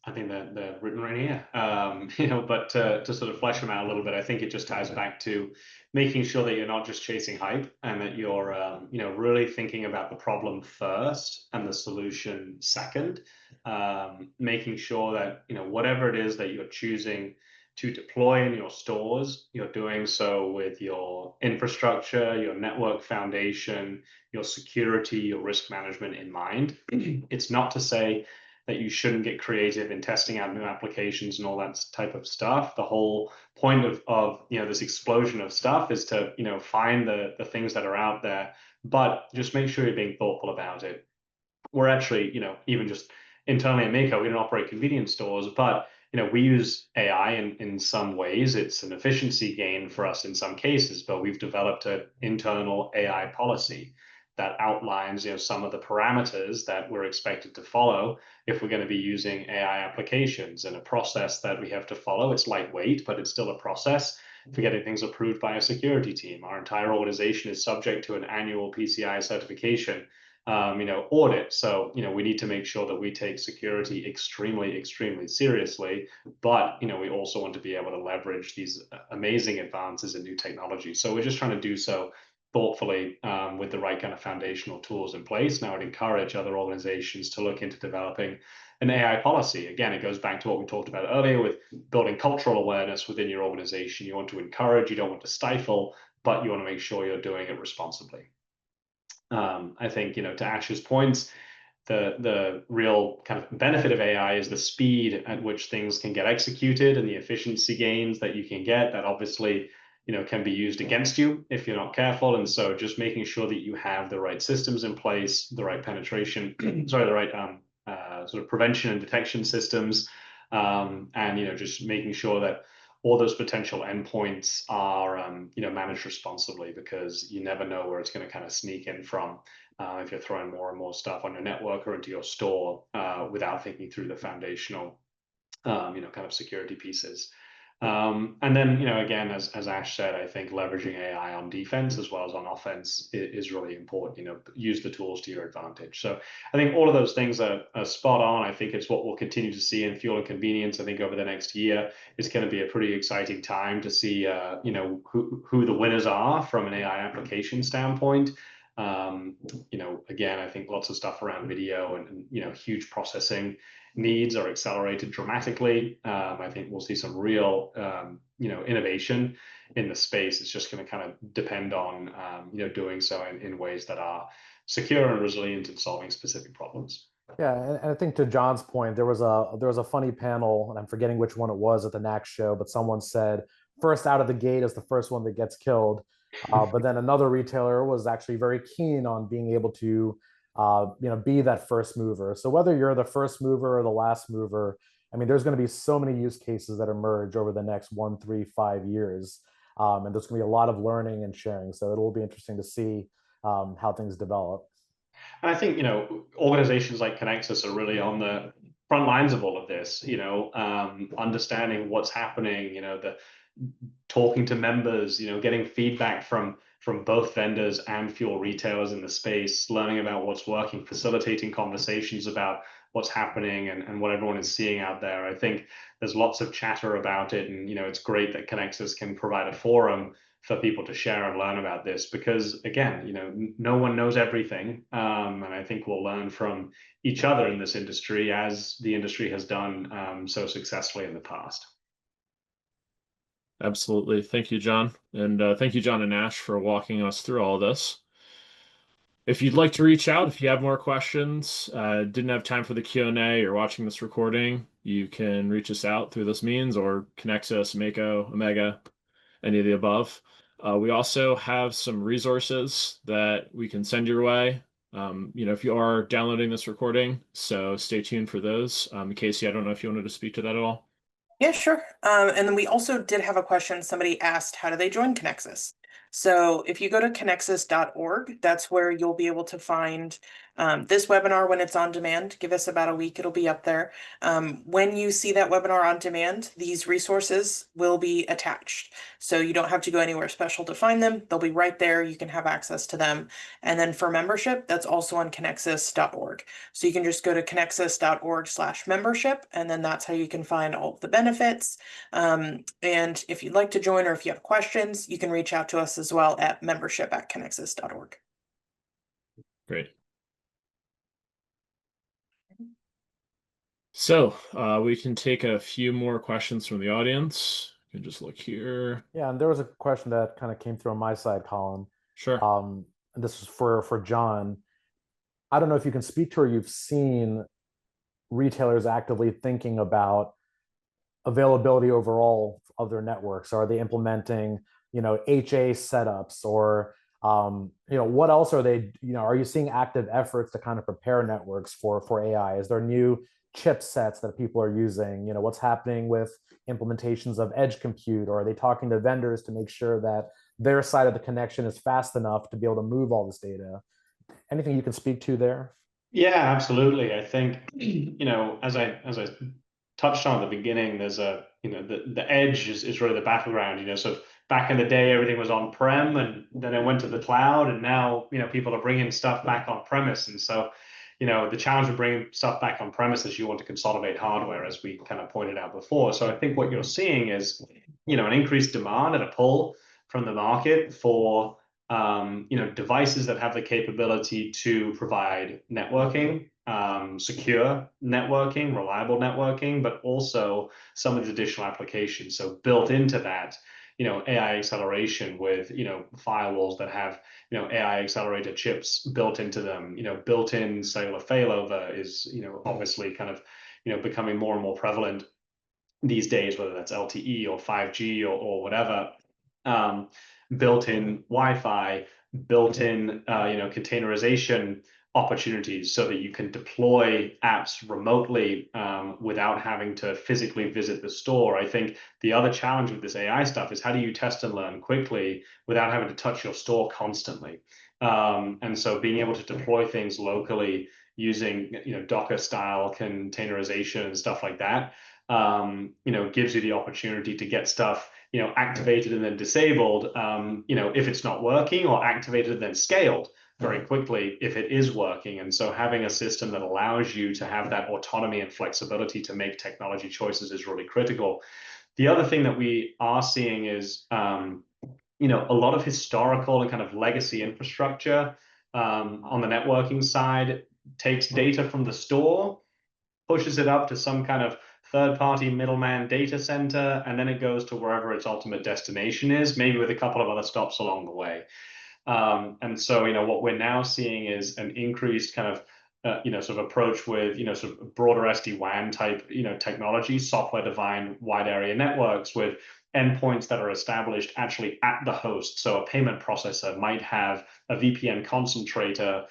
I think they're written right here, but to sort of flesh them out a little bit, I think it just ties back to making sure that you're not just chasing hype and that you're, really thinking about the problem first and the solution second, making sure that, whatever it is that you're choosing to deploy in your stores, you're doing so with your infrastructure, your network foundation, your security, your risk management in mind. It's not to say that you shouldn't get creative in testing out new applications and all that type of stuff. The whole point of this explosion of stuff is to find the things that are out there, but just make sure you're being thoughtful about it. We're actually even just internally at Mako, we don't operate convenience stores, but we use AI in some ways. It's an efficiency gain for us in some cases, but we've developed an internal AI policy that outlines some of the parameters that we're expected to follow if we're going to be using AI applications, and a process that we have to follow. It's lightweight, but it's still a process for getting things approved by a security team. Our entire organization is subject to an annual PCI certification audit. So, we need to make sure that we take security extremely, extremely seriously, but, we also want to be able to leverage these amazing advances in new technology. So we're just trying to do so thoughtfully, with the right kind of foundational tools in place. Now, I'd encourage other organizations to look into developing an AI policy. Again, it goes back to what we talked about earlier with building cultural awareness within your organization. You want to encourage, you don't want to stifle, but you want to make sure you're doing it responsibly. I think, to Ash's points, the real kind of benefit of AI is the speed at which things can get executed and the efficiency gains that you can get. That obviously, can be used against you if you're not careful. And so just making sure that you have the right systems in place, the right penetration, sorry, the right sort of prevention and detection systems, and just making sure that all those potential endpoints are managed responsibly, because you never know where it's going to kind of sneak in from if you're throwing more and more stuff on your network or into your store without thinking through the foundational kind of security pieces. And then, again, as Ash said, I think leveraging AI on defense as well as on offense is really important. Use the tools to your advantage. So I think all of those things are spot on. I think it's what we'll continue to see in fuel and convenience. I think over the next year, it's going to be a pretty exciting time to see, who the winners are from an AI application standpoint. Again, I think lots of stuff around video and huge processing needs are accelerated dramatically. I think we'll see some real, innovation in the space. It's just going to kind of depend on, doing so in ways that are secure and resilient in solving specific problems. Yeah, and I think to John's point, there was a funny panel, and I'm forgetting which one it was at the NACS show, but someone said first out of the gate is the first one that gets killed. But then another retailer was actually very keen on being able to be that first mover. So whether you're the first mover or the last mover, I mean, there's going to be so many use cases that emerge over the next 1, 3, 5 years. And there's going to be a lot of learning and sharing. So it'll be interesting to see how things develop. And I think, organizations like Conexxus are really on the front lines of all of this, understanding what's happening, talking to members, getting feedback from both vendors and fuel retailers in the space, learning about what's working, facilitating conversations about what's happening and what everyone is seeing out there. I think there's lots of chatter about it, and it's great that Conexxus can provide a forum for people to share and learn about this, because again, no one knows everything, and I think we'll learn from each other in this industry, as the industry has done so successfully in the past. Absolutely. Thank you, John. And thank you, John and Ash, for walking us through all this. If you'd like to reach out, if you have more questions, didn't have time for the Q&A, or watching this recording, you can reach us out through this means, or Conexxus, Mako, Omega, any of the above. We also have some resources that we can send your way, if you are downloading this recording. So stay tuned for those. Casey, I don't know if you wanted to speak to that at all. Yeah, sure. And then we also did have a question. Somebody asked, how do they join Conexxus? So if you go to conexxus.org, that's where you'll be able to find this webinar when it's on demand. Give us about a week, it'll be up there. When you see that webinar on demand, these resources will be attached. So you don't have to go anywhere special to find them. They'll be right there. You can have access to them. And then for membership, that's also on conexxus.org. So you can just go to conexxus.org/membership, and then that's how you can find all of the benefits. And if you'd like to join, or if you have questions, you can reach out to us as well at membership@conexxus.org. Great. So we can take a few more questions from the audience. You can just look here. Yeah, and there was a question that kind of came through on my side, Colin. Sure. And this is for John. I don't know if you can speak to, or you've seen retailers actively thinking about availability overall of their networks. Are they implementing, HA setups, or what else are they, are you seeing active efforts to kind of prepare networks for AI? Is there new chipsets that people are using? What's happening with implementations of edge compute, or are they talking to vendors to make sure that their side of the connection is fast enough to be able to move all this data? Anything you can speak to there? Yeah, absolutely. I think, as I touched on at the beginning, there's the edge is really the battleground. So back in the day, everything was on-prem, and then it went to the cloud, and now people are bringing stuff back on premise. And so the challenge of bringing stuff back on premise is you want to consolidate hardware, as we kind of pointed out before. So I think what you're seeing is an increased demand and a pull from the market for devices that have the capability to provide networking, secure networking, reliable networking, but also some of the additional applications. So built into that, AI acceleration with, firewalls that have, AI accelerator chips built into them, built-in cellular failover is, obviously kind of, becoming more and more prevalent these days, whether that's LTE or 5G or whatever. built-in Wi-Fi, built-in containerization opportunities so that you can deploy apps remotely without having to physically visit the store. I think the other challenge with this AI stuff is how do you test and learn quickly without having to touch your store constantly? And so being able to deploy things locally using Docker style containerization and stuff like that, gives you the opportunity to get stuff activated and then disabled if it's not working, or activated and then scaled very quickly if it is working. And so having a system that allows you to have that autonomy and flexibility to make technology choices is really critical. The other thing that we are seeing is a lot of historical and kind of legacy infrastructure on the networking side takes data from the store, pushes it up to some kind of third-party middleman data center, and then it goes to wherever its ultimate destination is, maybe with a couple of other stops along the way. And so, what we're now seeing is an increased kind of, sort of approach with, sort of broader SD-WAN type, technology, software-defined wide area networks with endpoints that are established actually at the host. So a payment processor might have a VPN concentrator,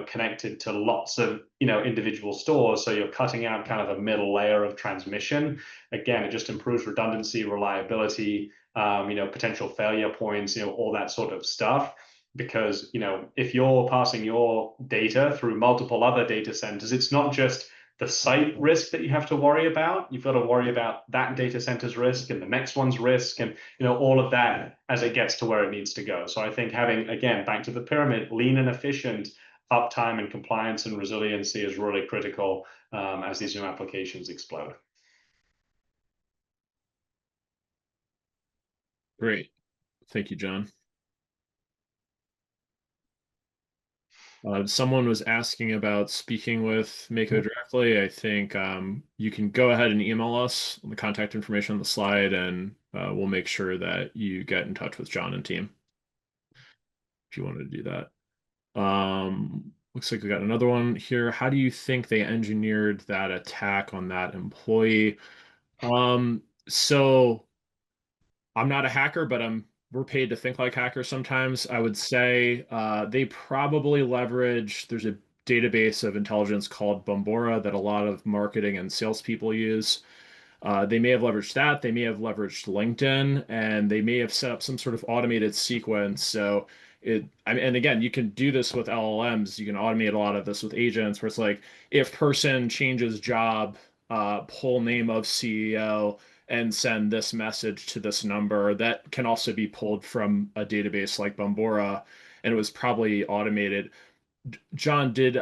connected to lots of, individual stores. So you're cutting out kind of a middle layer of transmission. Again, it just improves redundancy, reliability, potential failure points, all that sort of stuff. Because, if you're passing your data through multiple other data centers, it's not just the site risk that you have to worry about. You've got to worry about that data center's risk and the next one's risk, and all of that as it gets to where it needs to go. So I think having, again, back to the pyramid, lean and efficient uptime and compliance and resiliency is really critical as these new applications explode. Great. Thank you, John. Someone was asking about speaking with Mako directly. I think you can go ahead and email us on the contact information on the slide, and we'll make sure that you get in touch with John and team if you wanted to do that. Looks like we got another one here. How do you think they engineered that attack on that employee? So I'm not a hacker, but we're paid to think like hackers sometimes. I would say they probably there's a database of intelligence called Bombora that a lot of marketing and salespeople use. They may have leveraged that. They may have leveraged LinkedIn, and they may have set up some sort of automated sequence. So and again, you can do this with LLMs. You can automate a lot of this with agents, where it's like, if person changes job, pull name of CEO, and send this message to this number. That can also be pulled from a database like Bombora, and it was probably automated. John, did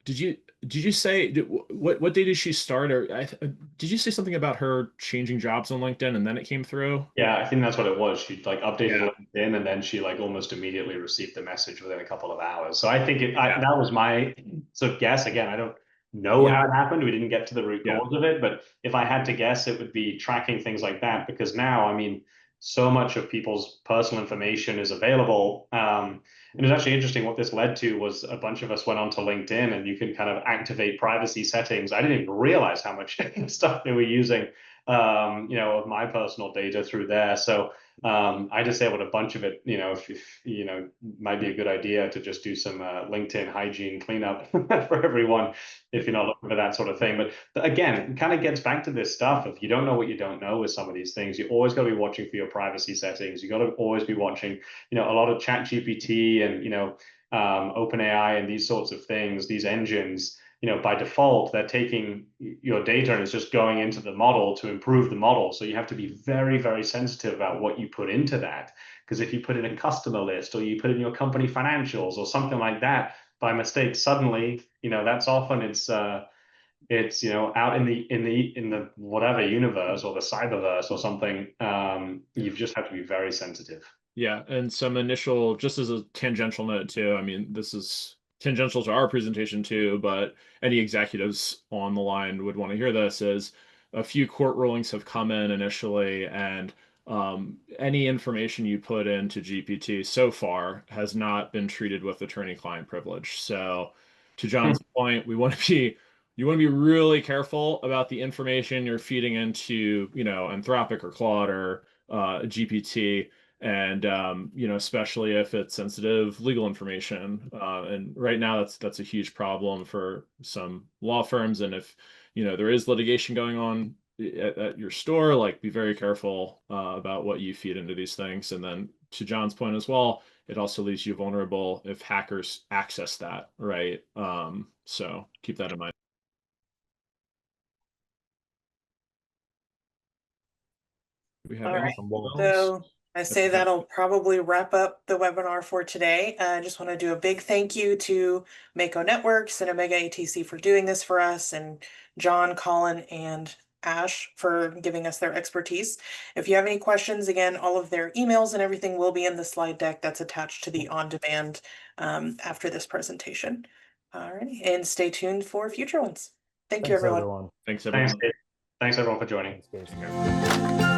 you say what day did she start, or did you say something about her changing jobs on LinkedIn and then it came through? Yeah, I think that's what it was. She like updated Yeah. LinkedIn, and then she like almost immediately received the message within a couple of hours. So I think Yeah. that was my sort of guess. Again, I don't know Yeah. how it happened. We didn't get to the root Yeah. cause of it, but if I had to guess, it would be tracking things like that, because now, I mean, so much of people's personal information is available. And it's actually interesting. What this led to was a bunch of us went onto LinkedIn, and you can kind of activate privacy settings. I didn't even realize how much stuff they were using, of my personal data through there. So I disabled a bunch of it. If might be a good idea to just do some LinkedIn hygiene cleanup for everyone if you're not looking for that sort of thing. But again, it kind of gets back to this stuff. If you don't know what you don't know with some of these things, you always got to be watching for your privacy settings. You got to always be watching, a lot of ChatGPT and OpenAI and these sorts of things, these engines. By default, they're taking your data and it's just going into the model to improve the model. So you have to be very, very sensitive about what you put into that. Because if you put in a customer list, or you put in your company financials or something like that by mistake, suddenly, that's often it's out in the whatever universe or the cyberverse or something. You just have to be very sensitive. Yeah, and some initial, just as a tangential note too, I mean, this is tangential to our presentation too, but any executives on the line would want to hear this, is a few court rulings have come in initially, and any information you put into GPT so far has not been treated with attorney-client privilege. So to John's point, you want to be really careful about the information you're feeding into, Anthropic or Claude or GPT. And especially if it's sensitive legal information. And right now, that's a huge problem for some law firms. And if there is litigation going on at your store, like be very careful about what you feed into these things. And then to John's point as well, it also leaves you vulnerable if hackers access that, right? So keep that in mind. Do we have All right. anything else? So I say that'll probably wrap up the webinar for today. I just want to do a big thank you to Mako Networks and Omega ATC for doing this for us, and Jon, Colin, and Ash for giving us their expertise. If you have any questions, again, all of their emails and everything will be in the slide deck that's attached to the on-demand after this presentation. All right, and stay tuned for future ones. Thank you, everyone. Thanks, everyone. Thanks everyone for joining. Thanks, Casey.